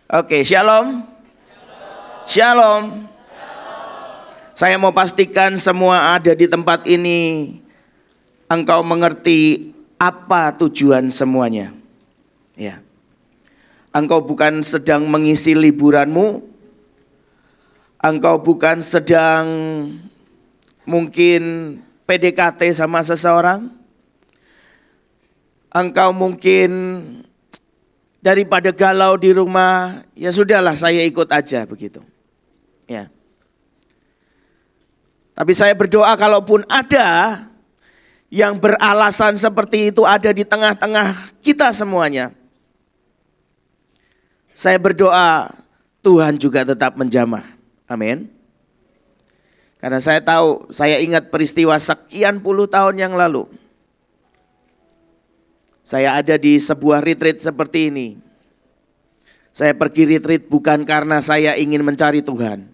Oke, shalom. Shalom. Saya mau pastikan semua ada di tempat ini, engkau mengerti apa tujuan semuanya. Ya. Engkau bukan sedang mengisi liburanmu, engkau bukan sedang mungkin PDKT sama seseorang, engkau mungkin daripada galau di rumah, ya sudahlah saya ikut aja begitu. Ya. Tapi saya berdoa kalaupun ada yang beralasan seperti itu ada di tengah-tengah kita semuanya, saya berdoa Tuhan juga tetap menjamah. Amin. Karena saya tahu, saya ingat peristiwa sekian puluh tahun yang lalu. Saya ada di sebuah retreat seperti ini. Saya pergi retreat bukan karena saya ingin mencari Tuhan.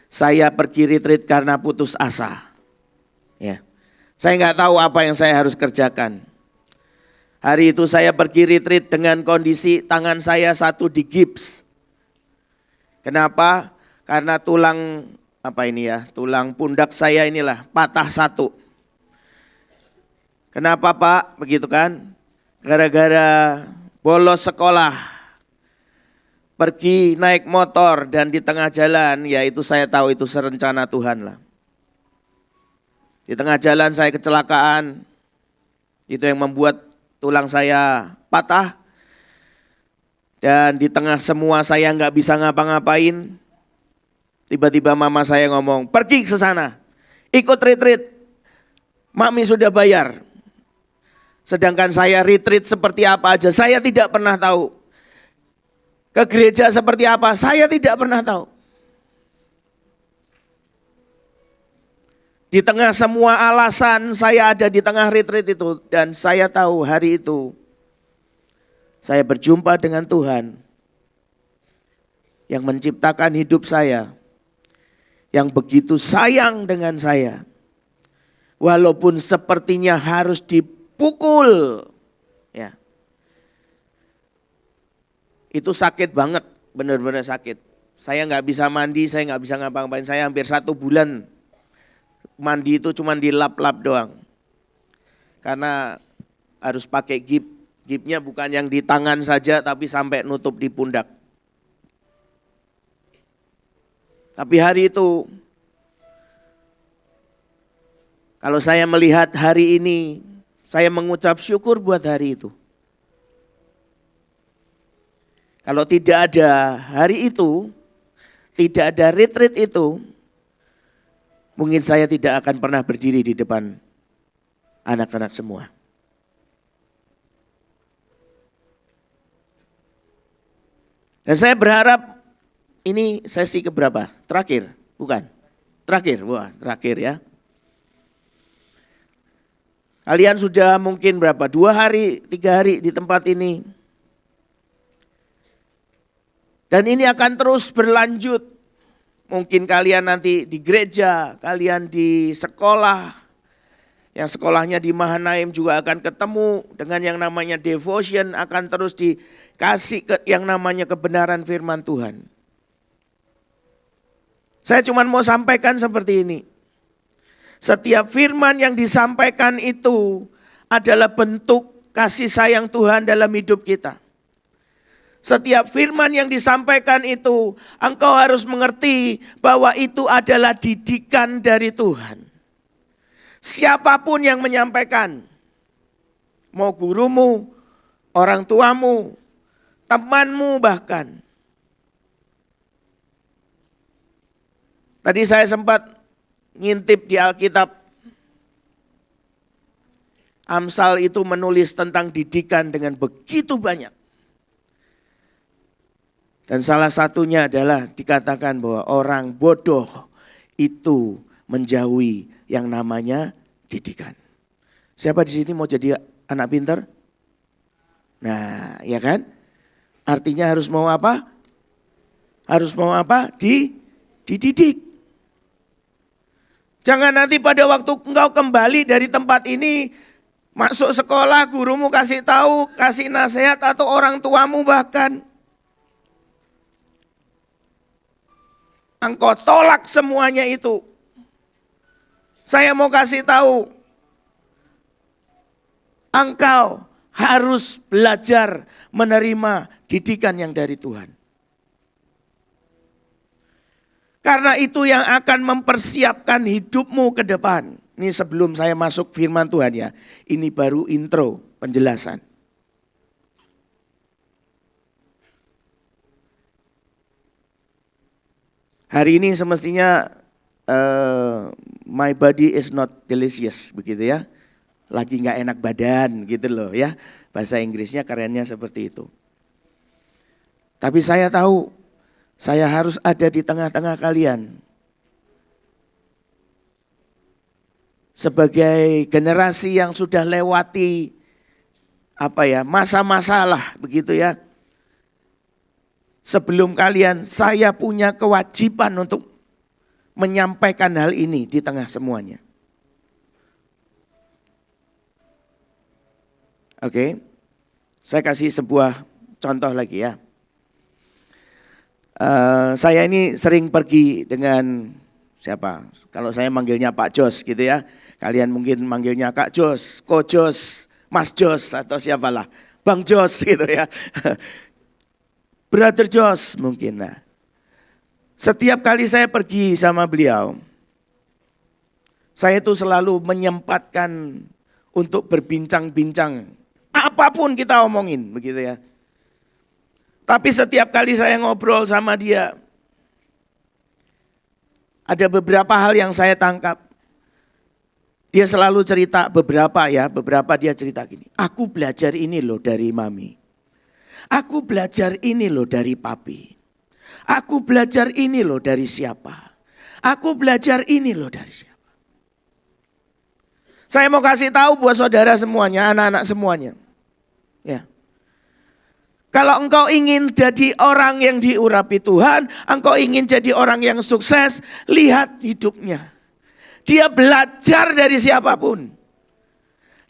Saya pergi retreat karena putus asa. Ya. Saya nggak tahu apa yang saya harus kerjakan. Hari itu saya pergi retreat dengan kondisi tangan saya satu di gips. Kenapa? Karena tulang tulang pundak saya inilah patah satu. Kenapa Pak? Begitu kan? Gara-gara bolos sekolah, pergi naik motor dan di tengah jalan, ya itu saya tahu itu serencana Tuhan lah. Di tengah jalan saya kecelakaan, itu yang membuat tulang saya patah. Dan di tengah semua saya nggak bisa ngapa-ngapain. Tiba-tiba mama saya ngomong, pergi ke sana, ikut retreat. Mami sudah bayar. Sedangkan saya retreat seperti apa aja, saya tidak pernah tahu. Ke gereja seperti apa, saya tidak pernah tahu. Di tengah semua alasan, saya ada di tengah retreat itu. Dan saya tahu hari itu, saya berjumpa dengan Tuhan yang menciptakan hidup saya, yang begitu sayang dengan saya. Walaupun sepertinya harus dipukul. Ya. Itu sakit banget, benar-benar sakit. Saya nggak bisa mandi, saya nggak bisa ngapa-ngapain. Saya hampir 1 bulan mandi itu cuma dilap-lap doang. Karena harus pakai gip. Gipnya bukan yang di tangan saja tapi sampai nutup di pundak. Tapi hari itu, kalau saya melihat hari ini, saya mengucap syukur buat hari itu. Kalau tidak ada hari itu, tidak ada retreat itu, mungkin saya tidak akan pernah berdiri di depan anak-anak semua. Dan saya berharap ini sesi keberapa? Terakhir? Bukan? Terakhir? Wah, terakhir ya. Kalian sudah mungkin berapa? 2 hari, 3 hari di tempat ini. Dan ini akan terus berlanjut. Mungkin kalian nanti di gereja, kalian di sekolah. Yang sekolahnya di Mahanaim juga akan ketemu dengan yang namanya devotion. Akan terus dikasih yang namanya kebenaran firman Tuhan. Saya cuma mau sampaikan seperti ini. Setiap firman yang disampaikan itu adalah bentuk kasih sayang Tuhan dalam hidup kita. Setiap firman yang disampaikan itu, engkau harus mengerti bahwa itu adalah didikan dari Tuhan. Siapapun yang menyampaikan, mau gurumu, orang tuamu, temanmu bahkan. Tadi saya sempat ngintip di Alkitab, Amsal itu menulis tentang didikan dengan begitu banyak. Dan salah satunya adalah dikatakan bahwa orang bodoh itu menjauhi yang namanya didikan. Siapa di sini mau jadi anak pintar? Nah, ya kan? Artinya harus mau apa? Harus mau apa? Dididik. Jangan nanti pada waktu engkau kembali dari tempat ini, masuk sekolah, gurumu kasih tahu, kasih nasihat atau orang tuamu bahkan. engkau tolak semuanya itu. Saya mau kasih tahu, engkau harus belajar menerima didikan yang dari Tuhan. Karena itu yang akan mempersiapkan hidupmu ke depan. Ini sebelum saya masuk firman Tuhan ya. Ini baru intro penjelasan. Hari ini semestinya my body is not delicious, begitu ya. Lagi nggak enak badan gitu loh ya. Bahasa Inggrisnya kerennya seperti itu. Tapi saya tahu saya harus ada di tengah-tengah kalian. Sebagai generasi yang sudah lewati masa-masa lah begitu ya. Sebelum kalian, saya punya kewajiban untuk menyampaikan hal ini di tengah semuanya. Oke, saya kasih sebuah contoh lagi ya. Saya ini sering pergi dengan siapa? Kalau saya manggilnya Pak Jos gitu ya. Kalian mungkin manggilnya Kak Jos, Ko Jos, Mas Jos atau siapalah. Bang Jos gitu ya. Brother Jos mungkin. Nah, setiap kali saya pergi sama beliau, saya itu selalu menyempatkan untuk berbincang-bincang. Apapun kita omongin begitu ya. Tapi setiap kali saya ngobrol sama dia, ada beberapa hal yang saya tangkap. Dia selalu cerita beberapa dia cerita gini. Aku belajar ini loh dari mami. Aku belajar ini loh dari papi. Aku belajar ini loh dari siapa. Aku belajar ini loh dari siapa. Saya mau kasih tahu buat saudara semuanya, anak-anak semuanya. Ya. Kalau engkau ingin jadi orang yang diurapi Tuhan, engkau ingin jadi orang yang sukses, lihat hidupnya. Dia belajar dari siapapun.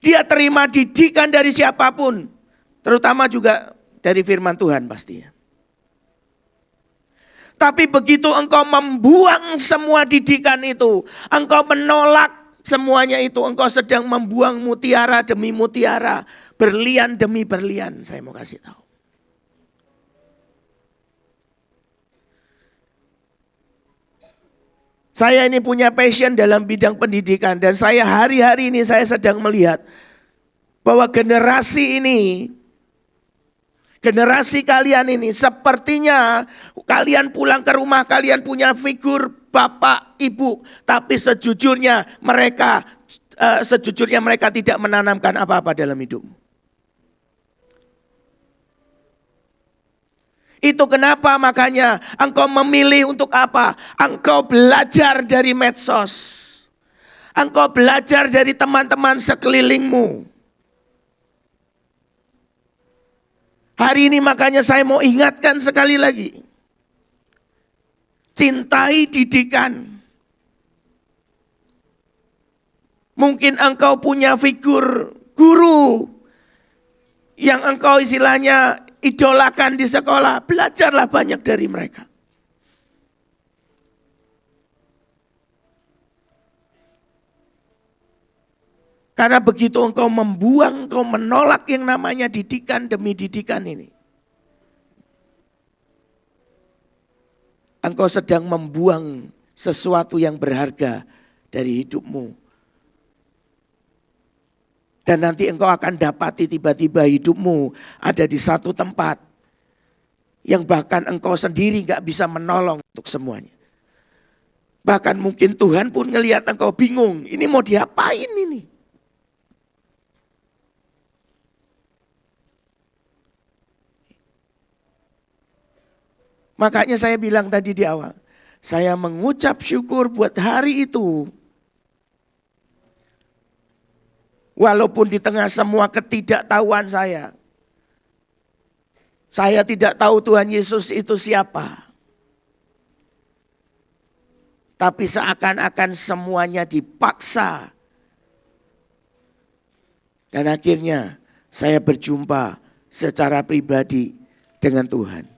Dia terima didikan dari siapapun. Terutama juga dari firman Tuhan pastinya. Tapi begitu engkau membuang semua didikan itu, engkau menolak semuanya itu, engkau sedang membuang mutiara demi mutiara, berlian demi berlian, saya mau kasih tahu. Saya ini punya passion dalam bidang pendidikan dan saya hari-hari ini saya sedang melihat bahwa generasi ini, generasi kalian ini sepertinya kalian pulang ke rumah kalian punya figur bapak, ibu, tapi sejujurnya mereka tidak menanamkan apa-apa dalam hidupmu. Itu kenapa makanya engkau memilih untuk apa? Engkau belajar dari medsos. Engkau belajar dari teman-teman sekelilingmu. Hari ini makanya saya mau ingatkan sekali lagi. Cintai didikan. Mungkin engkau punya figur guru yang engkau istilahnya idolakan di sekolah, belajarlah banyak dari mereka. Karena begitu engkau membuang, engkau menolak yang namanya didikan demi didikan ini. Engkau sedang membuang sesuatu yang berharga dari hidupmu. Dan nanti engkau akan dapati tiba-tiba hidupmu ada di satu tempat yang bahkan engkau sendiri gak bisa menolong untuk semuanya. Bahkan mungkin Tuhan pun ngelihat engkau bingung, ini mau diapain ini? Makanya saya bilang tadi di awal, saya mengucap syukur buat hari itu. Walaupun di tengah semua ketidaktahuan saya tidak tahu Tuhan Yesus itu siapa. Tapi seakan-akan semuanya dipaksa. Dan akhirnya saya berjumpa secara pribadi dengan Tuhan.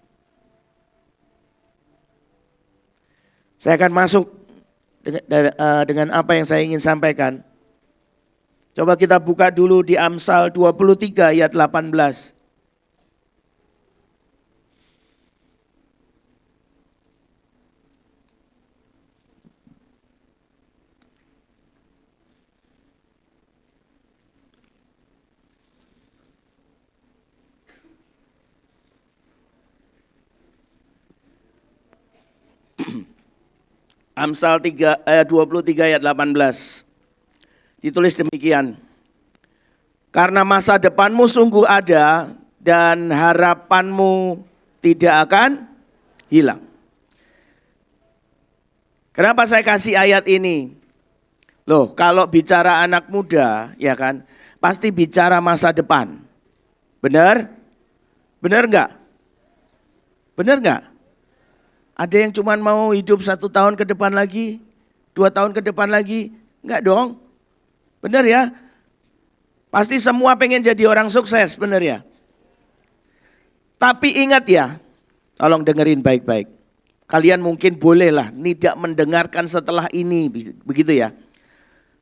Saya akan masuk dengan apa yang saya ingin sampaikan. Coba kita buka dulu di Amsal 23 ayat 18. Amsal 23 ayat 18. Ditulis demikian. Karena masa depanmu sungguh ada dan harapanmu tidak akan hilang. Kenapa saya kasih ayat ini? Loh, kalau bicara anak muda, ya kan, pasti bicara masa depan. Benar? Benar enggak? Benar enggak? Ada yang cuma mau hidup 1 tahun ke depan lagi, 2 tahun ke depan lagi? Enggak dong. Benar ya? Pasti semua pengen jadi orang sukses, benar ya? Tapi ingat ya, tolong dengerin baik-baik. Kalian mungkin bolehlah tidak mendengarkan setelah ini, begitu ya.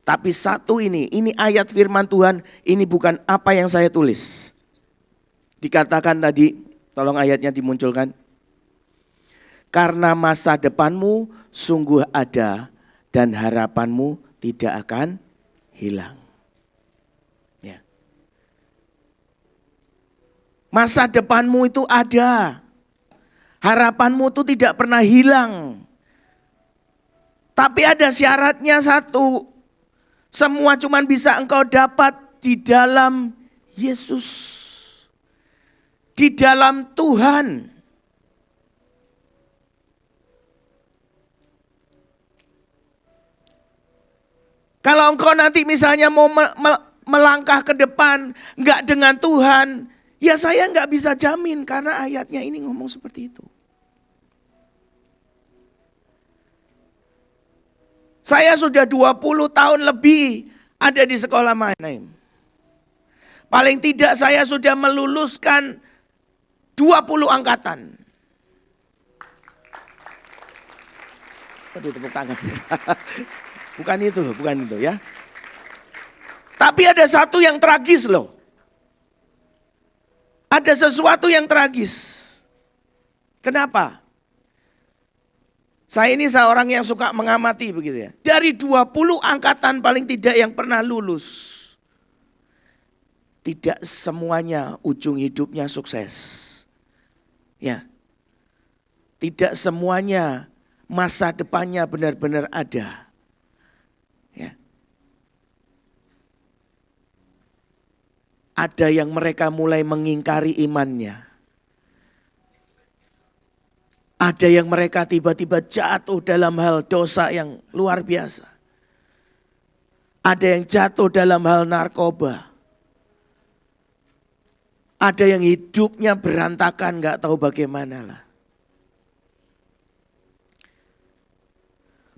Tapi satu ini ayat firman Tuhan, ini bukan apa yang saya tulis. Dikatakan tadi, tolong ayatnya dimunculkan. Karena masa depanmu sungguh ada dan harapanmu tidak akan hilang. Ya. Masa depanmu itu ada. Harapanmu itu tidak pernah hilang. Tapi ada syaratnya satu. Semua cuma bisa engkau dapat di dalam Yesus. Di dalam Tuhan. Kalau engkau nanti misalnya mau melangkah ke depan, enggak dengan Tuhan, ya saya enggak bisa jamin karena ayatnya ini ngomong seperti itu. Saya sudah 20 tahun lebih ada di sekolah Mahanaim. Paling tidak saya sudah meluluskan 20 angkatan. Aduh, tepuk tangan. Bukan itu ya. Tapi ada satu yang tragis loh. Ada sesuatu yang tragis. Kenapa? Saya ini seorang yang suka mengamati begitu ya. Dari 20 angkatan paling tidak yang pernah lulus. Tidak semuanya ujung hidupnya sukses. Ya. Tidak semuanya masa depannya benar-benar ada. Ya. Ada yang mereka mulai mengingkari imannya. Ada yang mereka tiba-tiba jatuh dalam hal dosa yang luar biasa. Ada yang jatuh dalam hal narkoba. Ada yang hidupnya berantakan, gak tahu bagaimana lah.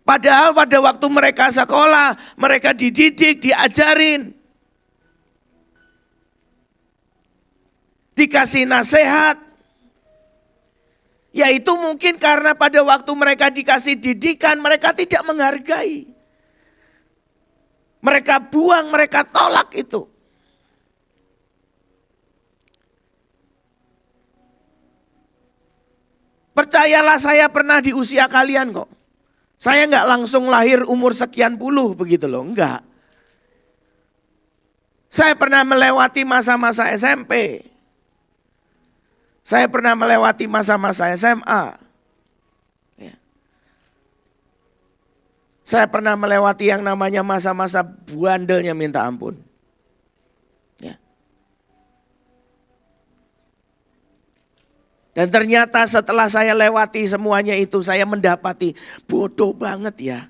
Padahal pada waktu mereka sekolah, mereka dididik, diajarin. Dikasih nasihat. Yaitu mungkin karena pada waktu mereka dikasih didikan, mereka tidak menghargai. Mereka buang, mereka tolak itu. Percayalah saya pernah di usia kalian kok. Saya enggak langsung lahir umur sekian puluh begitu loh, enggak. Saya pernah melewati masa-masa SMP. Saya pernah melewati masa-masa SMA. Ya. Saya pernah melewati yang namanya masa-masa bandelnya minta ampun. Ya. Dan ternyata setelah saya lewati semuanya itu, saya mendapati bodoh banget ya.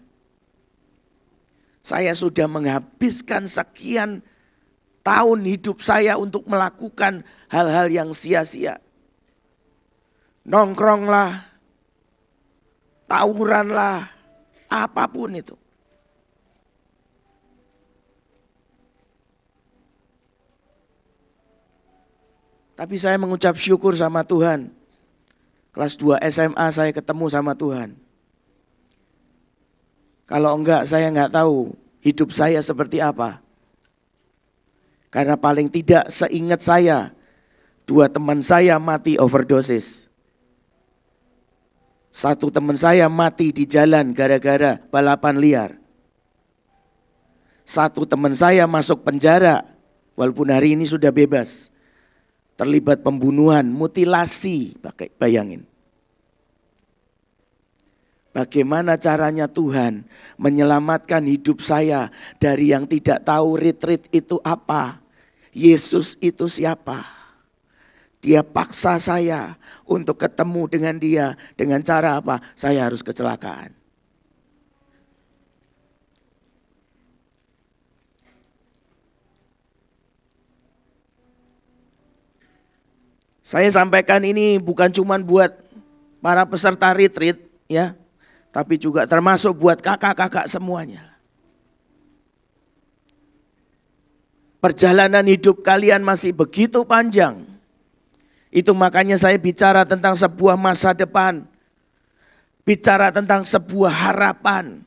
Saya sudah menghabiskan sekian tahun hidup saya untuk melakukan hal-hal yang sia-sia. Nongkrong lah, tawuran lah, apapun itu. Tapi saya mengucap syukur sama Tuhan. Kelas 2 SMA saya ketemu sama Tuhan. Kalau enggak, saya enggak tahu hidup saya seperti apa. Karena paling tidak seingat saya, 2 teman saya mati overdosis. 1 teman saya mati di jalan gara-gara balapan liar. 1 teman saya masuk penjara, walaupun hari ini sudah bebas. Terlibat pembunuhan, mutilasi, bayangin. Bagaimana caranya Tuhan menyelamatkan hidup saya dari yang tidak tahu retreat itu apa. Yesus itu siapa? Dia paksa saya untuk ketemu dengan dia. Dengan cara apa? Saya harus kecelakaan. Saya sampaikan ini bukan cuma buat para peserta retreat ya, tapi juga termasuk buat kakak-kakak semuanya. Perjalanan hidup kalian masih begitu panjang. Itu makanya saya bicara tentang sebuah masa depan. Bicara tentang sebuah harapan.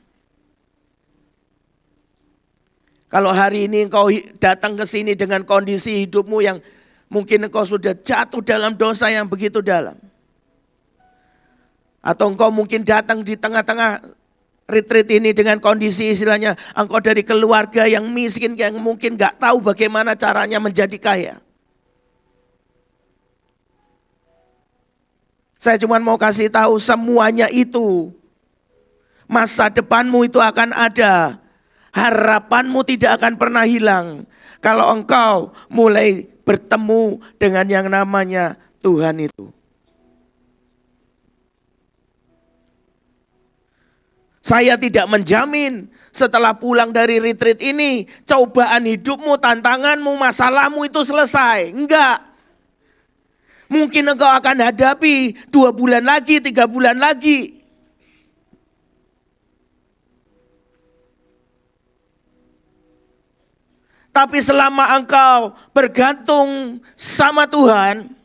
Kalau hari ini engkau datang ke sini dengan kondisi hidupmu yang mungkin engkau sudah jatuh dalam dosa yang begitu dalam. Atau engkau mungkin datang di tengah-tengah retreat ini dengan kondisi istilahnya engkau dari keluarga yang miskin yang mungkin gak tahu bagaimana caranya menjadi kaya. Saya cuma mau kasih tahu semuanya itu. Masa depanmu itu akan ada. Harapanmu tidak akan pernah hilang. Kalau engkau mulai bertemu dengan yang namanya Tuhan itu. Saya tidak menjamin setelah pulang dari retreat ini, cobaan hidupmu, tantanganmu, masalahmu itu selesai. Enggak. Mungkin engkau akan hadapi 2 bulan lagi, 3 bulan lagi. Tapi selama engkau bergantung sama Tuhan,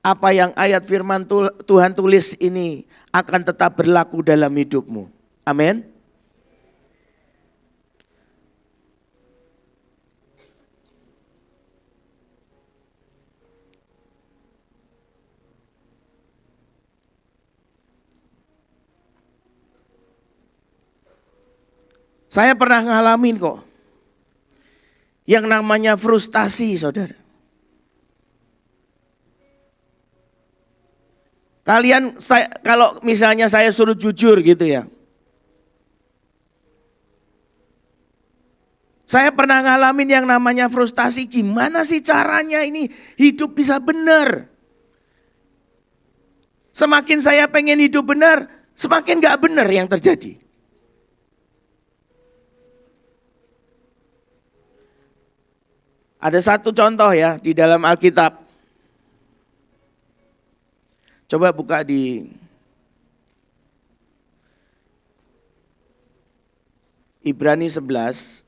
apa yang ayat firman Tuhan tulis ini akan tetap berlaku dalam hidupmu. Amin. Saya pernah ngalamin kok. Yang namanya frustasi, saudara. Kalau misalnya saya suruh jujur gitu ya. Saya pernah ngalamin yang namanya frustasi. Gimana sih caranya ini hidup bisa benar? Semakin saya pengen hidup benar, semakin gak benar yang terjadi. Ada satu contoh ya di dalam Alkitab. Coba buka di Ibrani 11.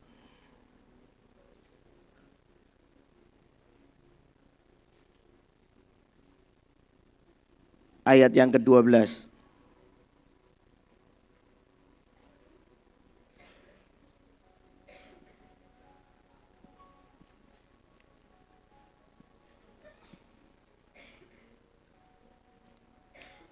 Ayat yang ke-12.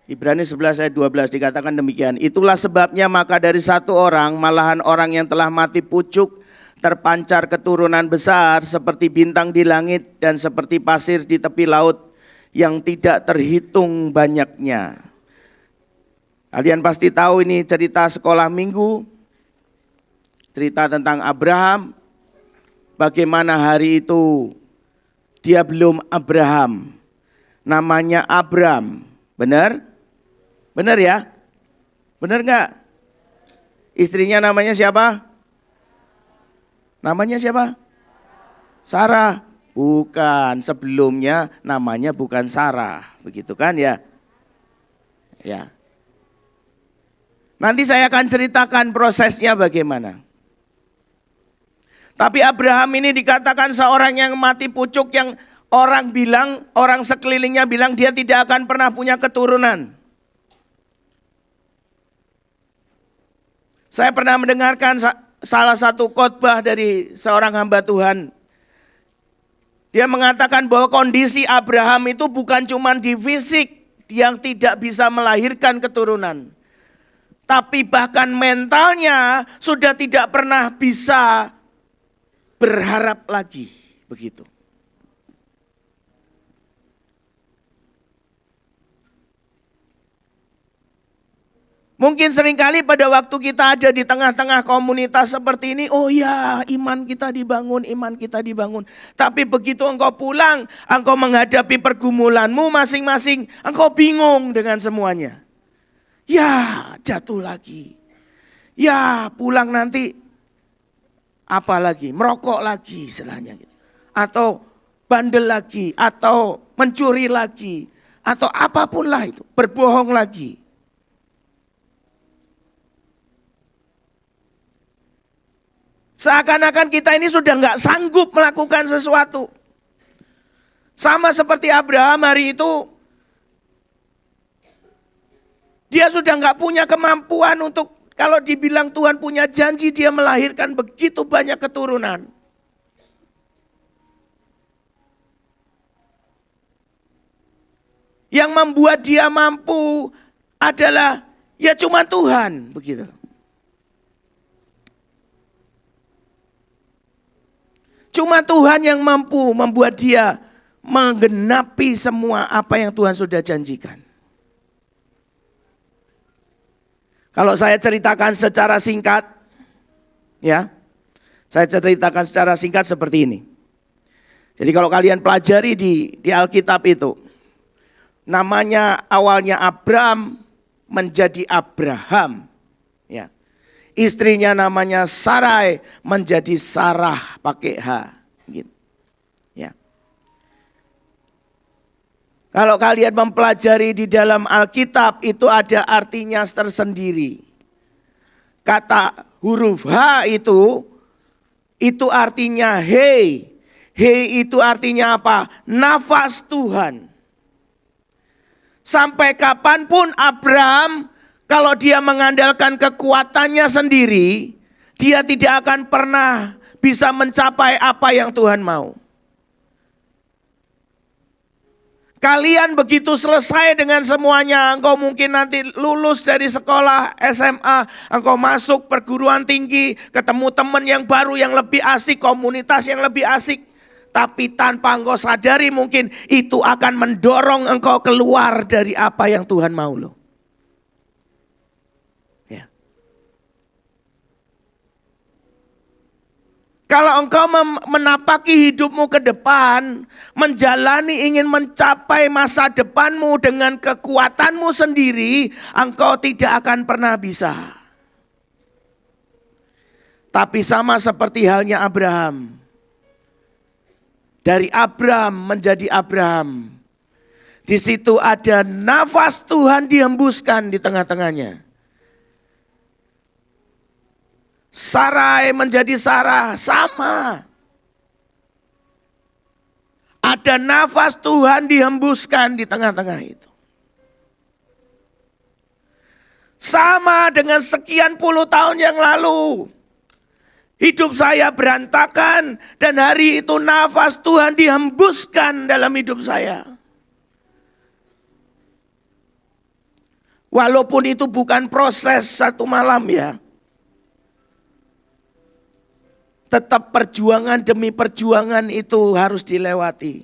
Ibrani 11 ayat 12 dikatakan demikian. Itulah sebabnya maka dari satu orang, malahan orang yang telah mati pucuk, terpancar keturunan besar seperti bintang di langit dan seperti pasir di tepi laut yang tidak terhitung banyaknya. Kalian pasti tahu ini cerita sekolah minggu, cerita tentang Abraham. Bagaimana hari itu dia belum Abraham, namanya Abram, benar? Benar ya? Benar enggak? Istrinya namanya siapa? Namanya siapa? Sarah. Bukan, sebelumnya namanya bukan Sarah. Begitu kan ya? Ya. Nanti saya akan ceritakan prosesnya bagaimana. Tapi Abraham ini dikatakan seorang yang mati pucuk yang orang sekelilingnya bilang dia tidak akan pernah punya keturunan. Saya pernah mendengarkan salah satu khotbah dari seorang hamba Tuhan. Dia mengatakan bahwa kondisi Abraham itu bukan cuma di fisik yang tidak bisa melahirkan keturunan. Tapi bahkan mentalnya sudah tidak pernah bisa berharap lagi. Begitu. Mungkin seringkali pada waktu kita ada di tengah-tengah komunitas seperti ini, oh ya iman kita dibangun, iman kita dibangun. Tapi begitu engkau pulang, engkau menghadapi pergumulanmu masing-masing, engkau bingung dengan semuanya. Ya jatuh lagi, ya pulang nanti apa lagi, merokok lagi istilahnya gitu. Atau bandel lagi, atau mencuri lagi, atau apapun lah itu, berbohong lagi. Seakan-akan kita ini sudah nggak sanggup melakukan sesuatu. Sama seperti Abraham hari itu, dia sudah nggak punya kemampuan untuk, kalau dibilang Tuhan punya janji, dia melahirkan begitu banyak keturunan. Yang membuat dia mampu adalah ya cuma Tuhan, begitu. Cuma Tuhan yang mampu membuat dia menggenapi semua apa yang Tuhan sudah janjikan. Kalau saya ceritakan secara singkat, ya, saya ceritakan secara singkat seperti ini. Jadi kalau kalian pelajari di Alkitab itu, namanya awalnya Abram menjadi Abraham, ya. Istrinya namanya Sarai menjadi Sarah pakai H. Gitu. Ya. Kalau kalian mempelajari di dalam Alkitab itu ada artinya tersendiri. Kata huruf H itu artinya hei. Hei itu artinya apa? Nafas Tuhan. Sampai kapanpun Abraham, kalau dia mengandalkan kekuatannya sendiri, dia tidak akan pernah bisa mencapai apa yang Tuhan mau. Kalian begitu selesai dengan semuanya, engkau mungkin nanti lulus dari sekolah SMA, engkau masuk perguruan tinggi, ketemu teman yang baru yang lebih asik, komunitas yang lebih asik. Tapi tanpa engkau sadari mungkin itu akan mendorong engkau keluar dari apa yang Tuhan mau loh. Kalau engkau menapaki hidupmu ke depan, menjalani ingin mencapai masa depanmu dengan kekuatanmu sendiri, engkau tidak akan pernah bisa. Tapi sama seperti halnya Abraham. Dari Abram menjadi Abraham. Di situ ada nafas Tuhan dihembuskan di tengah-tengahnya. Sarai menjadi Sarah, sama. Ada nafas Tuhan dihembuskan di tengah-tengah itu. Sama dengan sekian puluh tahun yang lalu. Hidup saya berantakan dan hari itu nafas Tuhan dihembuskan dalam hidup saya. Walaupun itu bukan proses satu malam ya. Tetap perjuangan demi perjuangan itu harus dilewati.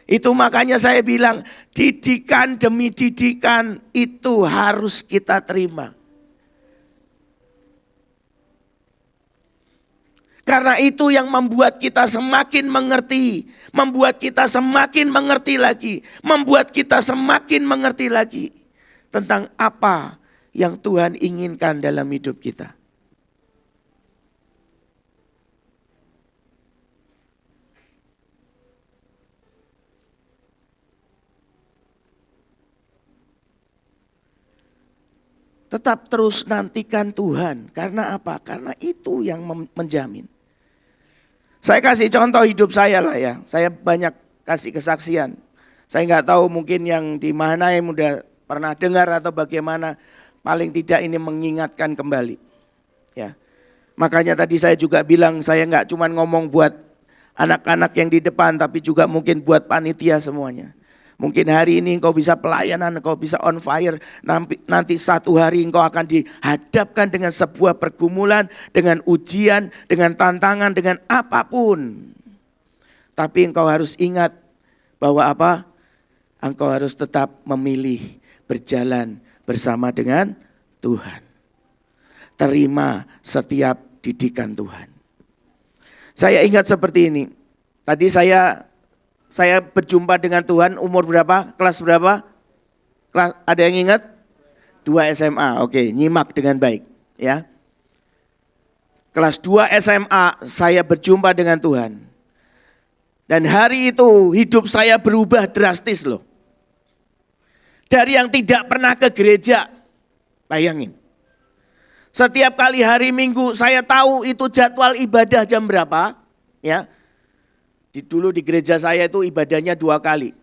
Itu makanya saya bilang didikan demi didikan itu harus kita terima. Karena itu yang membuat kita semakin mengerti, membuat kita semakin mengerti lagi, membuat kita semakin mengerti lagi tentang apa yang Tuhan inginkan dalam hidup kita. Tetap terus nantikan Tuhan. Karena apa? Karena itu yang menjamin. Saya kasih contoh hidup saya lah ya. Saya banyak kasih kesaksian. Saya nggak tahu mungkin yang di mana yang udah pernah dengar atau bagaimana. Paling tidak ini mengingatkan kembali. Ya, makanya tadi saya juga bilang saya nggak cuma ngomong buat anak-anak yang di depan, tapi juga mungkin buat panitia semuanya. Mungkin hari ini engkau bisa pelayanan, engkau bisa on fire. Nanti satu hari engkau akan dihadapkan dengan sebuah pergumulan, dengan ujian, dengan tantangan, dengan apapun. Tapi engkau harus ingat bahwa apa? Engkau harus tetap memilih berjalan bersama dengan Tuhan. Terima setiap didikan Tuhan. Saya ingat seperti ini. Tadi saya berjumpa dengan Tuhan umur berapa? Kelas berapa? Ada yang ingat? 2 SMA. Oke, nyimak dengan baik ya. Kelas 2 SMA saya berjumpa dengan Tuhan. Dan hari itu hidup saya berubah drastis loh. Dari yang tidak pernah ke gereja. Bayangin. Setiap kali hari Minggu saya tahu itu jadwal ibadah jam berapa. Ya. Dulu di gereja saya itu ibadahnya 2 kali.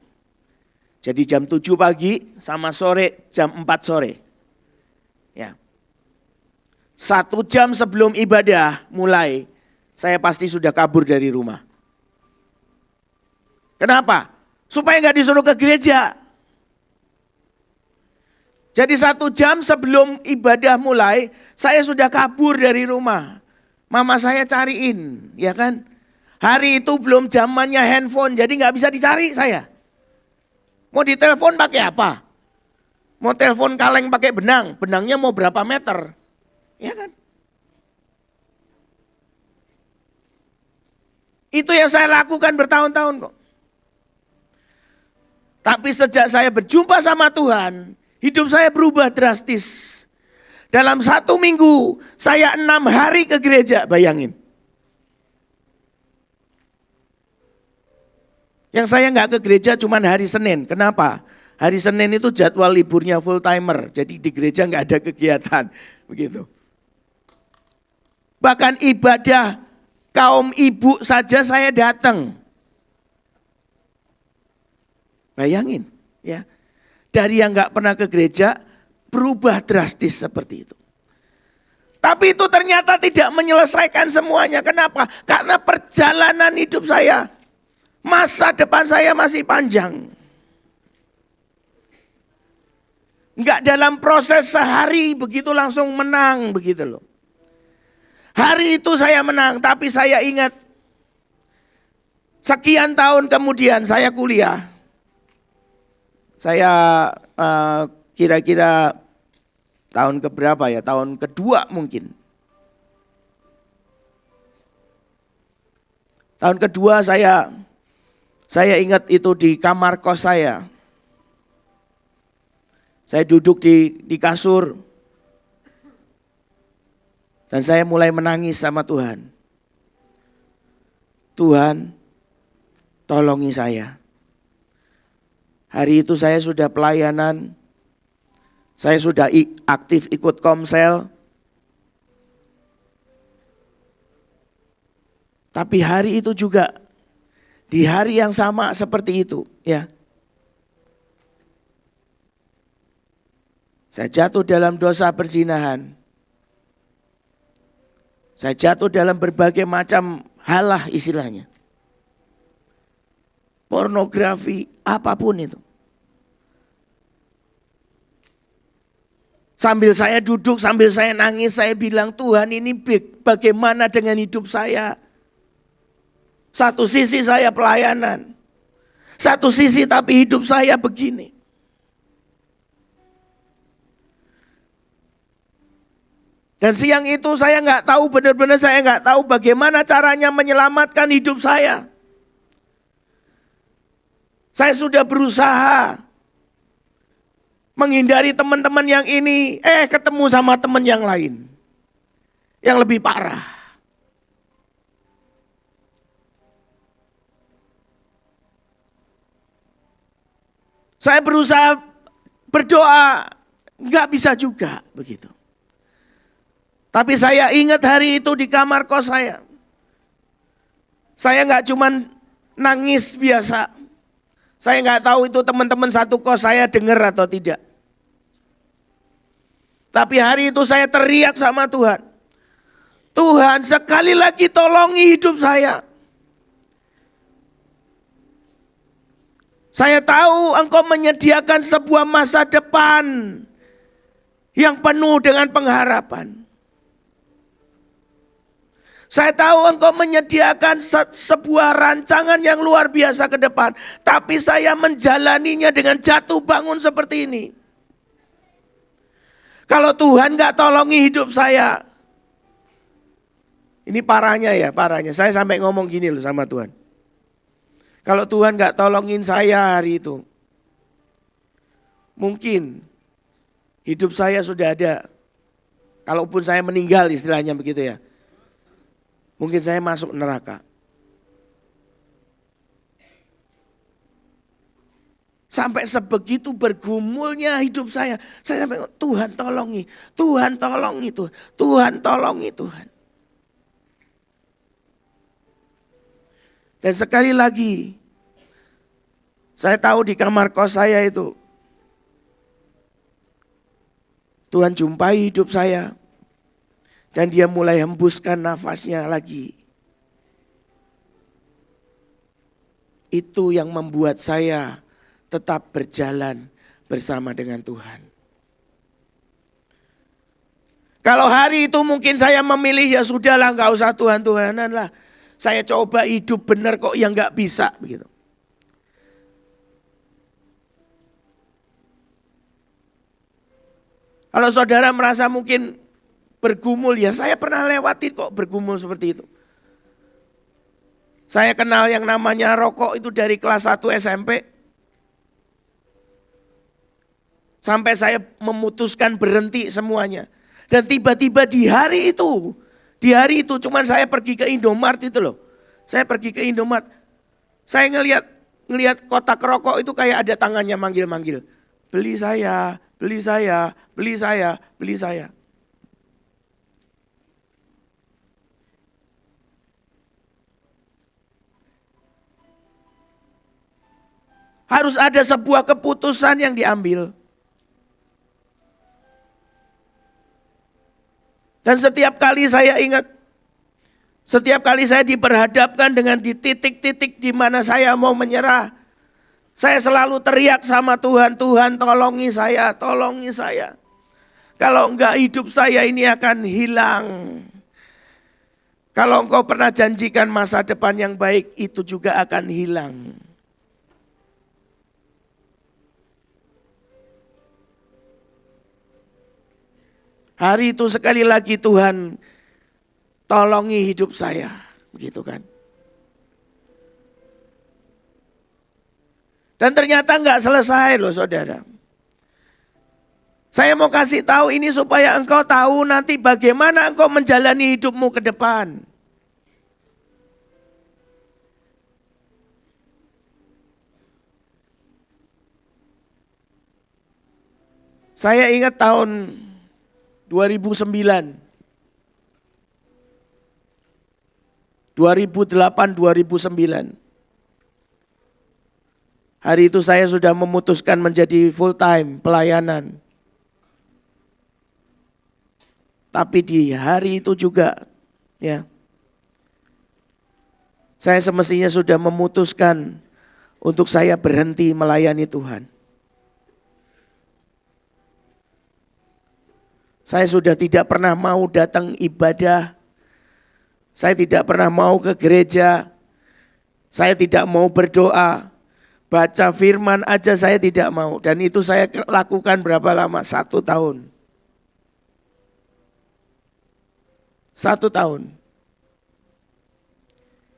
Jadi jam 7 pagi sama sore jam 4 sore. Ya. 1 jam sebelum ibadah mulai, saya pasti sudah kabur dari rumah. Kenapa? Supaya nggak disuruh ke gereja. Jadi 1 jam sebelum ibadah mulai, saya sudah kabur dari rumah. Mama saya cariin, ya kan? Hari itu belum zamannya handphone, jadi nggak bisa dicari saya. Mau ditelepon pakai apa? Mau telepon kaleng pakai benang, benangnya mau berapa meter? Ya kan? Itu yang saya lakukan bertahun-tahun kok. Tapi sejak saya berjumpa sama Tuhan, hidup saya berubah drastis. Dalam 1 minggu, saya 6 hari ke gereja, bayangin. Yang saya nggak ke gereja cuma hari Senin. Kenapa? Hari Senin itu jadwal liburnya full timer. Jadi di gereja nggak ada kegiatan. Begitu. Bahkan ibadah kaum ibu saja saya datang. Bayangin ya. Dari yang nggak pernah ke gereja berubah drastis seperti itu. Tapi itu ternyata tidak menyelesaikan semuanya. Kenapa? Karena perjalanan hidup saya, masa depan saya masih panjang. Enggak dalam proses sehari begitu langsung menang begitu loh. Hari itu saya menang, tapi saya ingat sekian tahun kemudian saya kuliah. Saya kira-kira tahun keberapa ya? Tahun kedua mungkin. Tahun kedua saya ingat itu di kamar kos saya. Saya duduk di kasur. Dan saya mulai menangis sama Tuhan. Tuhan, tolongi saya. Hari itu saya sudah pelayanan. Saya sudah aktif ikut komsel. Tapi hari itu juga, di hari yang sama seperti itu, ya. Saya jatuh dalam dosa perzinahan. Saya jatuh dalam berbagai macam hal lah istilahnya. Pornografi, apapun itu. Sambil saya duduk, sambil saya nangis, saya bilang, Tuhan ini bagaimana dengan hidup saya? Satu sisi saya pelayanan. Satu sisi tapi hidup saya begini. Dan siang itu saya nggak tahu, benar-benar saya nggak tahu bagaimana caranya menyelamatkan hidup saya. Saya sudah berusaha menghindari teman-teman yang ini, ketemu sama teman yang lain. Yang lebih parah. Saya berusaha berdoa, nggak bisa juga begitu. Tapi saya ingat hari itu di kamar kos saya. Saya nggak cuman nangis biasa. Saya nggak tahu itu teman-teman satu kos saya dengar atau tidak. Tapi hari itu saya teriak sama Tuhan. Tuhan sekali lagi tolongi hidup saya. Saya tahu Engkau menyediakan sebuah masa depan yang penuh dengan pengharapan. Saya tahu Engkau menyediakan sebuah rancangan yang luar biasa ke depan. Tapi saya menjalaninya dengan jatuh bangun seperti ini. Kalau Tuhan gak tolongi hidup saya. Ini parahnya ya, parahnya. Saya sampai ngomong gini loh sama Tuhan. Kalau Tuhan gak tolongin saya hari itu. Mungkin hidup saya sudah ada. Kalaupun saya meninggal istilahnya begitu ya. Mungkin saya masuk neraka. Sampai sebegitu bergumulnya hidup saya. Saya sampai Tuhan tolongi. Tuhan tolongi Tuhan. Tuhan tolongi Tuhan. Dan sekali lagi, saya tahu di kamar kos saya itu, Tuhan jumpai hidup saya. Dan dia mulai hembuskan nafasnya lagi. Itu yang membuat saya tetap berjalan bersama dengan Tuhan. Kalau hari itu mungkin saya memilih ya sudahlah gak usah Tuhan-Tuhanan lah. Saya coba hidup benar kok yang gak bisa begitu. Kalau saudara merasa mungkin bergumul, ya saya pernah lewatin kok bergumul seperti itu. Saya kenal yang namanya rokok itu dari kelas 1 SMP. Sampai saya memutuskan berhenti semuanya. Dan tiba-tiba di hari itu cuman saya pergi ke Indomart itu loh. Saya pergi ke Indomart. Saya ngelihat kotak rokok itu kayak ada tangannya manggil-manggil. Beli saya, beli saya, beli saya, beli saya. Harus ada sebuah keputusan yang diambil. Dan setiap kali saya ingat, setiap kali saya diperhadapkan dengan di titik-titik di mana saya mau menyerah, saya selalu teriak sama Tuhan, Tuhan tolongi saya, tolongi saya. Kalau enggak hidup saya ini akan hilang. Kalau engkau pernah janjikan masa depan yang baik, itu juga akan hilang. Hari itu sekali lagi Tuhan tolongi hidup saya, begitu kan. Dan ternyata enggak selesai loh saudara. Saya mau kasih tahu ini supaya engkau tahu nanti bagaimana engkau menjalani hidupmu ke depan. Saya ingat tahun 2009, 2008, 2009. Hari itu saya sudah memutuskan menjadi full time pelayanan. Tapi di hari itu juga ya, saya semestinya sudah memutuskan untuk saya berhenti melayani Tuhan. Saya sudah tidak pernah mau datang ibadah. Saya tidak pernah mau ke gereja. Saya tidak mau berdoa. Baca firman aja saya tidak mau. Dan itu saya lakukan berapa lama? 1 tahun. 1 tahun.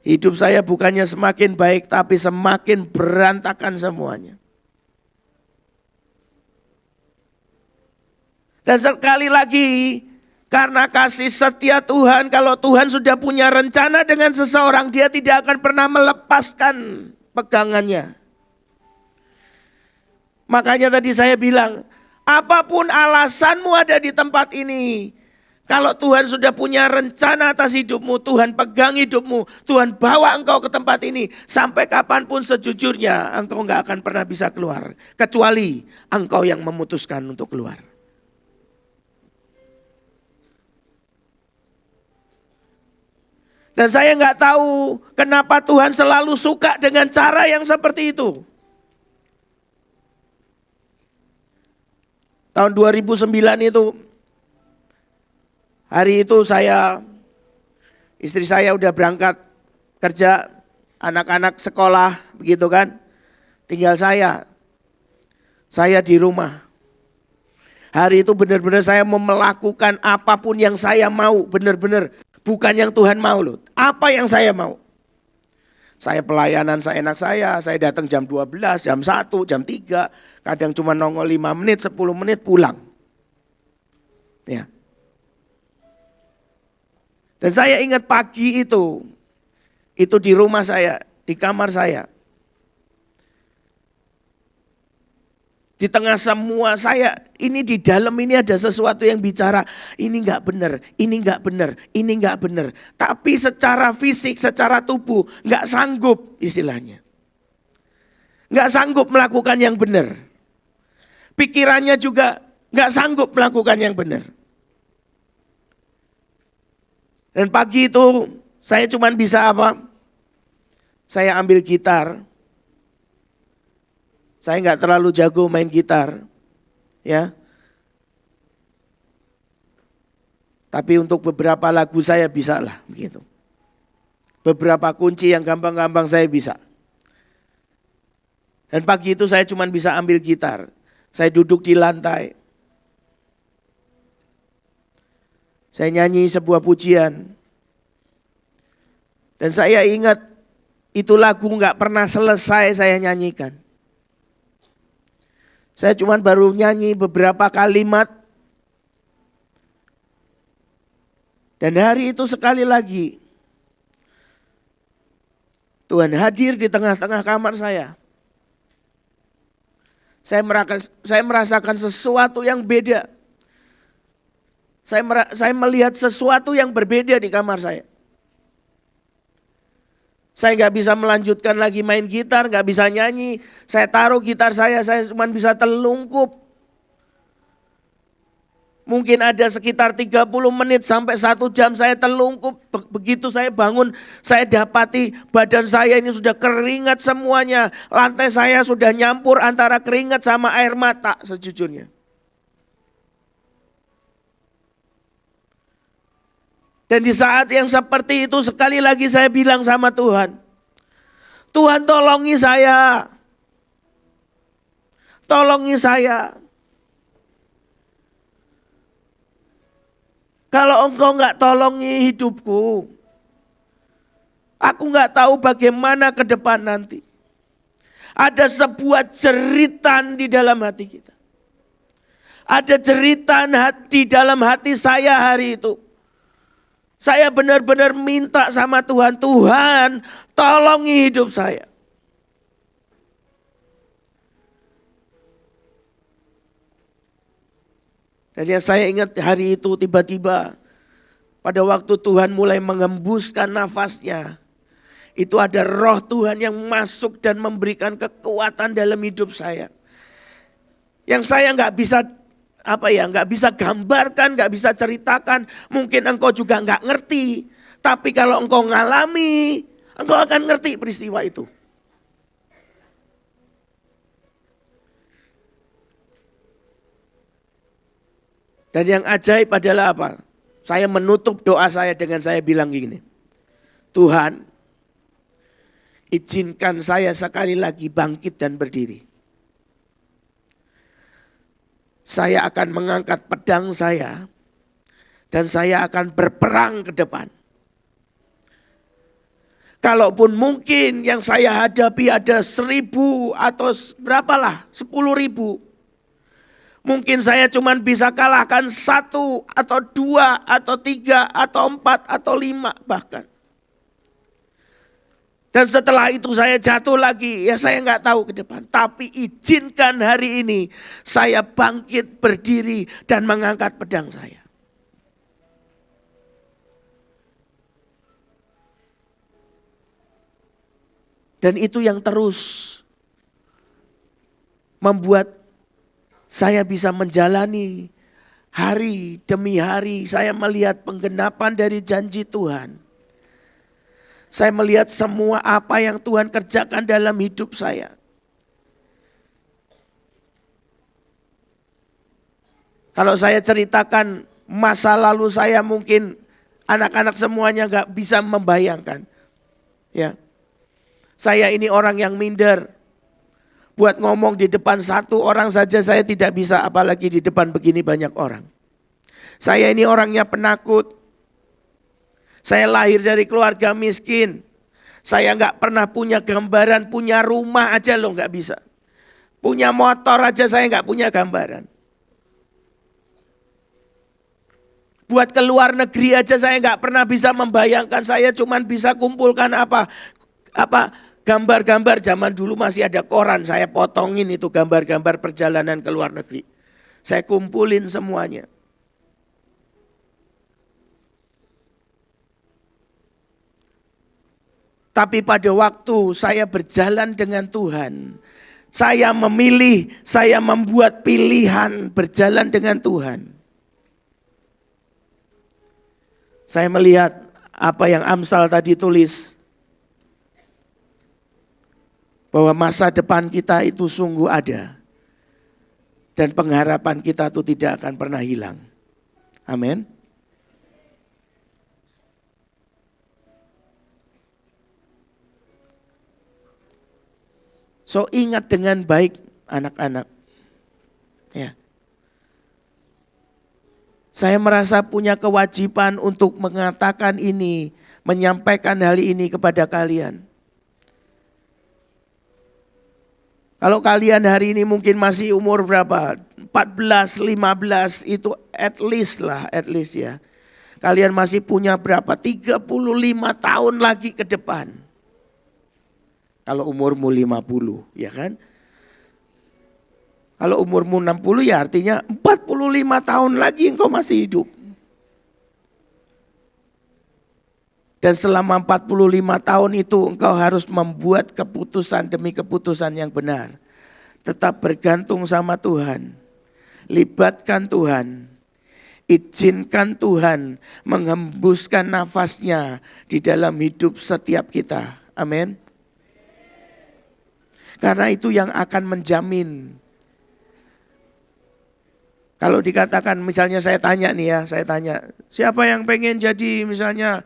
Hidup saya bukannya semakin baik tapi semakin berantakan semuanya. Dan sekali lagi, karena kasih setia Tuhan, kalau Tuhan sudah punya rencana dengan seseorang, dia tidak akan pernah melepaskan pegangannya. Makanya tadi saya bilang, apapun alasanmu ada di tempat ini, kalau Tuhan sudah punya rencana atas hidupmu, Tuhan pegang hidupmu, Tuhan bawa engkau ke tempat ini, sampai kapanpun sejujurnya engkau gak akan pernah bisa keluar. Kecuali engkau yang memutuskan untuk keluar. Dan saya nggak tahu kenapa Tuhan selalu suka dengan cara yang seperti itu. Tahun 2009 itu, hari itu istri saya udah berangkat kerja, anak-anak sekolah begitu kan. Tinggal saya di rumah. Hari itu benar-benar saya mau melakukan apapun yang saya mau, benar-benar. Bukan yang Tuhan mau loh, apa yang saya mau. Saya pelayanan seenak saya datang jam 12, jam 1, jam 3. Kadang cuma nongol 5 menit, 10 menit pulang. Ya. Dan saya ingat pagi itu di rumah saya, di kamar saya. Di tengah semua saya, ini di dalam ini ada sesuatu yang bicara, ini enggak benar, ini enggak benar, ini enggak benar. Tapi secara fisik, secara tubuh enggak sanggup istilahnya. Enggak sanggup melakukan yang benar. Pikirannya juga enggak sanggup melakukan yang benar. Dan pagi itu saya cuma bisa apa? Saya ambil gitar. Saya nggak terlalu jago main gitar, ya. Tapi untuk beberapa lagu saya bisa lah, begitu. Beberapa kunci yang gampang-gampang saya bisa. Dan pagi itu saya cuma bisa ambil gitar. Saya duduk di lantai. Saya nyanyi sebuah pujian. Dan saya ingat itu lagu nggak pernah selesai saya nyanyikan. Saya cuma baru nyanyi beberapa kalimat. Dan hari itu sekali lagi Tuhan hadir di tengah-tengah kamar saya. Saya merasakan sesuatu yang beda. Saya melihat sesuatu yang berbeda di kamar saya. Saya nggak bisa melanjutkan lagi main gitar, nggak bisa nyanyi. Saya taruh gitar saya cuma bisa telungkup. Mungkin ada sekitar 30 menit sampai 1 jam saya telungkup. Begitu saya bangun, saya dapati badan saya ini sudah keringat semuanya. Lantai saya sudah nyampur antara keringat sama air mata sejujurnya. Dan di saat yang seperti itu sekali lagi saya bilang sama Tuhan. Tuhan tolongi saya. Tolongi saya. Kalau Engkau enggak tolongi hidupku. Aku enggak tahu bagaimana ke depan nanti. Ada sebuah jeritan di dalam hati kita. Ada jeritan di dalam hati saya hari itu. Saya benar-benar minta sama Tuhan, Tuhan tolongi hidup saya. Dan yang saya ingat hari itu tiba-tiba pada waktu Tuhan mulai mengembuskan nafasnya. Itu ada roh Tuhan yang masuk dan memberikan kekuatan dalam hidup saya. Yang saya nggak bisa gambarkan, nggak bisa ceritakan. Mungkin engkau juga nggak ngerti. Tapi kalau engkau ngalami, engkau akan ngerti peristiwa itu. Dan yang ajaib adalah apa? Saya menutup doa saya dengan saya bilang gini. Tuhan, izinkan saya sekali lagi bangkit dan berdiri. Saya akan mengangkat pedang saya dan saya akan berperang ke depan. Kalaupun mungkin yang saya hadapi ada 1.000 atau berapalah 10.000. Mungkin saya cuma bisa kalahkan 1 atau 2 atau 3 atau 4 atau 5 bahkan. Dan setelah itu saya jatuh lagi, ya saya nggak tahu ke depan. Tapi izinkan hari ini saya bangkit berdiri dan mengangkat pedang saya. Dan itu yang terus membuat saya bisa menjalani hari demi hari. Saya melihat penggenapan dari janji Tuhan. Saya melihat semua apa yang Tuhan kerjakan dalam hidup saya. Kalau saya ceritakan masa lalu saya, mungkin anak-anak semuanya gak bisa membayangkan. Ya, saya ini orang yang minder. Buat ngomong di depan satu orang saja saya tidak bisa, apalagi di depan begini banyak orang. Saya ini orangnya penakut. Saya lahir dari keluarga miskin. Saya gak pernah punya gambaran, punya rumah aja loh gak bisa. Punya motor aja saya gak punya gambaran. Buat ke luar negeri aja saya nggak pernah bisa membayangkan. Saya cuman bisa kumpulkan gambar-gambar. Zaman dulu masih ada koran, saya potongin itu gambar-gambar perjalanan ke luar negeri. Saya kumpulin semuanya. Tapi pada waktu saya berjalan dengan Tuhan, saya memilih, saya membuat pilihan berjalan dengan Tuhan. Saya melihat apa yang Amsal tadi tulis. Bahwa masa depan kita itu sungguh ada. Dan pengharapan kita itu tidak akan pernah hilang. Amin. So ingat dengan baik anak-anak. Ya. Saya merasa punya kewajiban untuk mengatakan ini, menyampaikan hal ini kepada kalian. Kalau kalian hari ini mungkin masih umur berapa? 14, 15 itu at least ya. Kalian masih punya berapa? 35 tahun lagi ke depan. Kalau umurmu 50, ya kan? Kalau umurmu 60 ya artinya 45 tahun lagi engkau masih hidup. Dan selama 45 tahun itu engkau harus membuat keputusan demi keputusan yang benar. Tetap bergantung sama Tuhan. Libatkan Tuhan. Izinkan Tuhan menghembuskan nafasnya di dalam hidup setiap kita. Amin. Karena itu yang akan menjamin. Kalau dikatakan misalnya saya tanya nih ya, siapa yang pengen jadi misalnya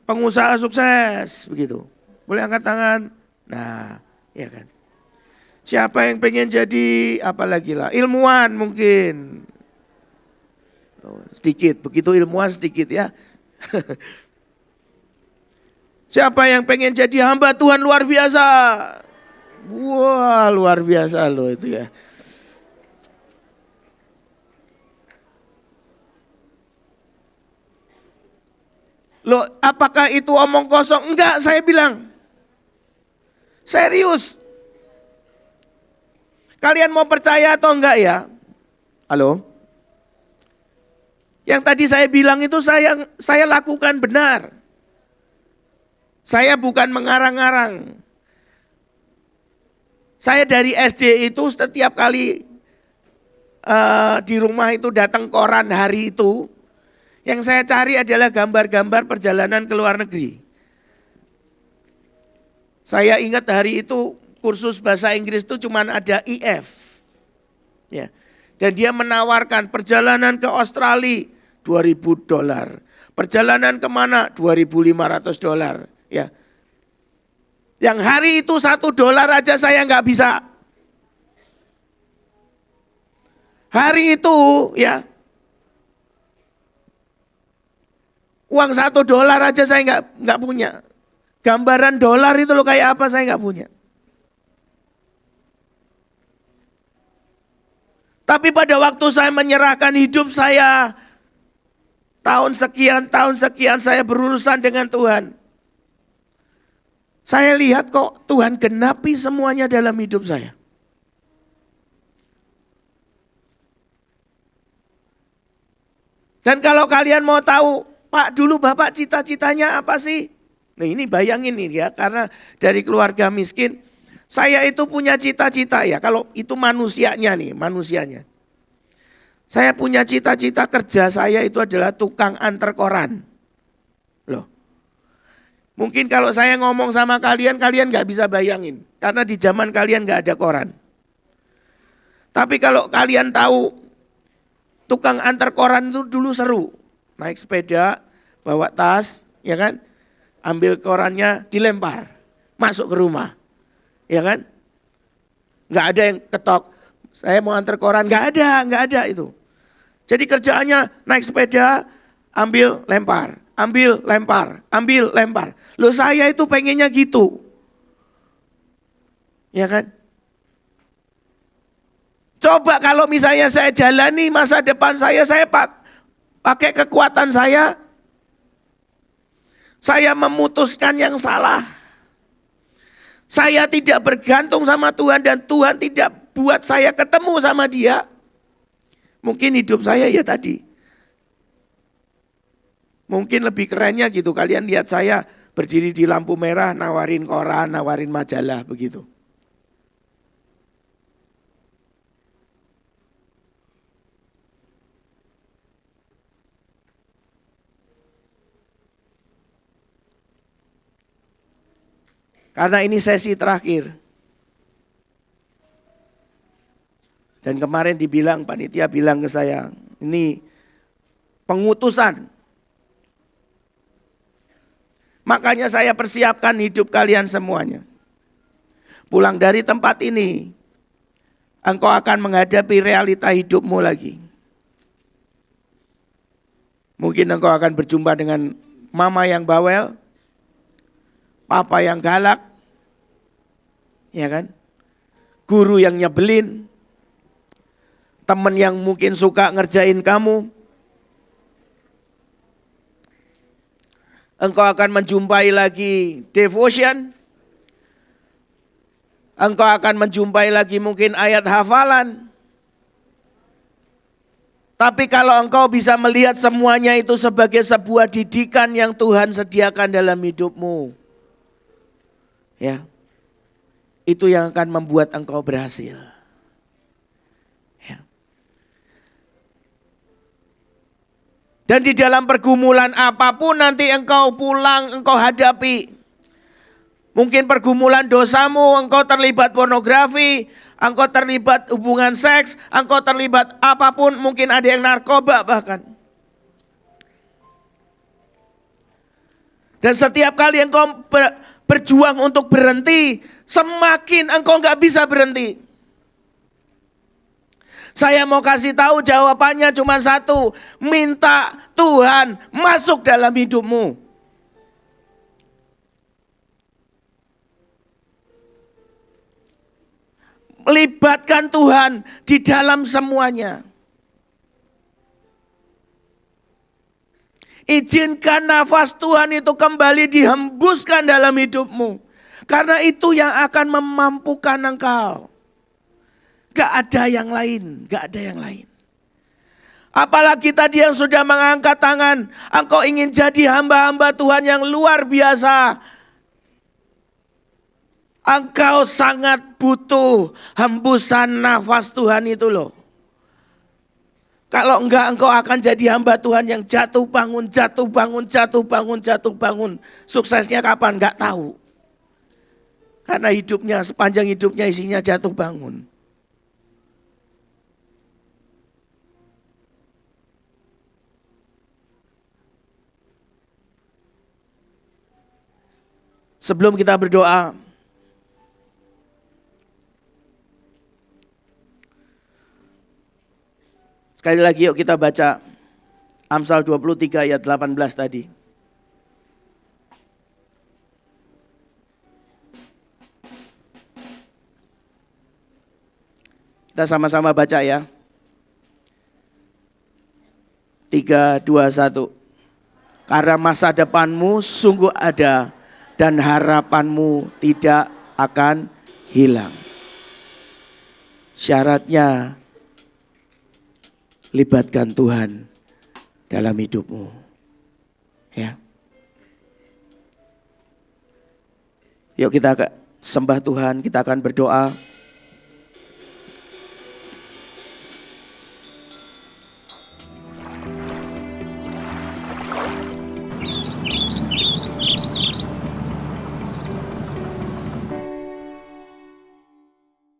pengusaha sukses begitu. Boleh angkat tangan? Nah, ya kan. Siapa yang pengen jadi apa lagi lah? Ilmuwan mungkin. Sedikit, begitu ilmuwan sedikit ya. Siapa yang pengen jadi hamba Tuhan luar biasa? Wah, luar biasa loh itu ya. Loh, apakah itu omong kosong? Enggak, saya bilang. Serius. Kalian mau percaya atau enggak ya? Halo? Yang tadi saya bilang itu saya lakukan benar. Saya bukan mengarang-arang. Saya dari SD itu setiap kali di rumah itu datang koran hari itu, yang saya cari adalah gambar-gambar perjalanan ke luar negeri. Saya ingat hari itu kursus bahasa Inggris itu cuma ada IF. Ya. Dan dia menawarkan perjalanan ke Australia $2.000. Perjalanan kemana? $2.500. Ya. Yang hari itu $1 aja saya nggak bisa. Hari itu ya. Uang $1 aja saya nggak punya. Gambaran dolar itu loh kayak apa saya nggak punya. Tapi pada waktu saya menyerahkan hidup saya, tahun sekian saya berurusan dengan Tuhan. Saya lihat kok Tuhan genapi semuanya dalam hidup saya. Dan kalau kalian mau tahu, Pak dulu Bapak cita-citanya apa sih? Nah ini bayangin nih ya, karena dari keluarga miskin, saya itu punya cita-cita ya, kalau itu manusianya. Saya punya cita-cita kerja saya itu adalah tukang antar koran. Loh. Mungkin kalau saya ngomong sama kalian, kalian gak bisa bayangin. Karena di zaman kalian gak ada koran. Tapi kalau kalian tahu, tukang antar koran itu dulu seru. Naik sepeda, bawa tas, ya kan? Ambil korannya, dilempar, masuk ke rumah. Ya kan? Gak ada yang ketok, saya mau antar koran, gak ada itu. Jadi kerjaannya naik sepeda, ambil lempar, ambil lempar, ambil lempar. Loh saya itu pengennya gitu. Ya kan? Coba kalau misalnya saya jalani masa depan saya pakai kekuatan saya memutuskan yang salah. Saya tidak bergantung sama Tuhan dan Tuhan tidak buat saya ketemu sama Dia. Mungkin hidup saya ya tadi. Mungkin lebih kerennya gitu, kalian lihat saya berdiri di lampu merah nawarin koran, nawarin majalah begitu. Karena ini sesi terakhir. Dan kemarin panitia bilang ke saya, ini pengutusan. Makanya saya persiapkan hidup kalian semuanya. Pulang dari tempat ini, engkau akan menghadapi realita hidupmu lagi. Mungkin engkau akan berjumpa dengan mama yang bawel, papa yang galak, ya kan? Guru yang nyebelin, teman yang mungkin suka ngerjain kamu. Engkau akan menjumpai lagi devotion. Engkau akan menjumpai lagi mungkin ayat hafalan. Tapi kalau engkau bisa melihat semuanya itu sebagai sebuah didikan yang Tuhan sediakan dalam hidupmu, ya, itu yang akan membuat engkau berhasil. Ya. Dan di dalam pergumulan apapun nanti engkau pulang, engkau hadapi. Mungkin pergumulan dosamu, engkau terlibat pornografi, engkau terlibat hubungan seks, engkau terlibat apapun, mungkin ada yang narkoba bahkan. Dan setiap kali engkau berjuang untuk berhenti, semakin engkau gak bisa berhenti. Saya mau kasih tahu jawabannya cuma satu, minta Tuhan masuk dalam hidupmu. Libatkan Tuhan di dalam semuanya. Izinkan nafas Tuhan itu kembali dihembuskan dalam hidupmu. Karena itu yang akan memampukan engkau. Gak ada yang lain, gak ada yang lain. Apalagi tadi yang sudah mengangkat tangan, engkau ingin jadi hamba-hamba Tuhan yang luar biasa. Engkau sangat butuh hembusan nafas Tuhan itu loh. Kalau enggak engkau akan jadi hamba Tuhan yang jatuh bangun, jatuh bangun, jatuh bangun, jatuh bangun. Suksesnya kapan? Enggak tahu. Karena hidupnya, sepanjang hidupnya isinya jatuh bangun. Sebelum kita berdoa, sekali lagi yuk kita baca Amsal 23 ayat 18 tadi. Kita sama-sama baca ya. 3, 2, 1. Karena masa depanmu sungguh ada dan harapanmu tidak akan hilang. Syaratnya libatkan Tuhan dalam hidupmu. Ya. Yuk kita sembah Tuhan, kita akan berdoa.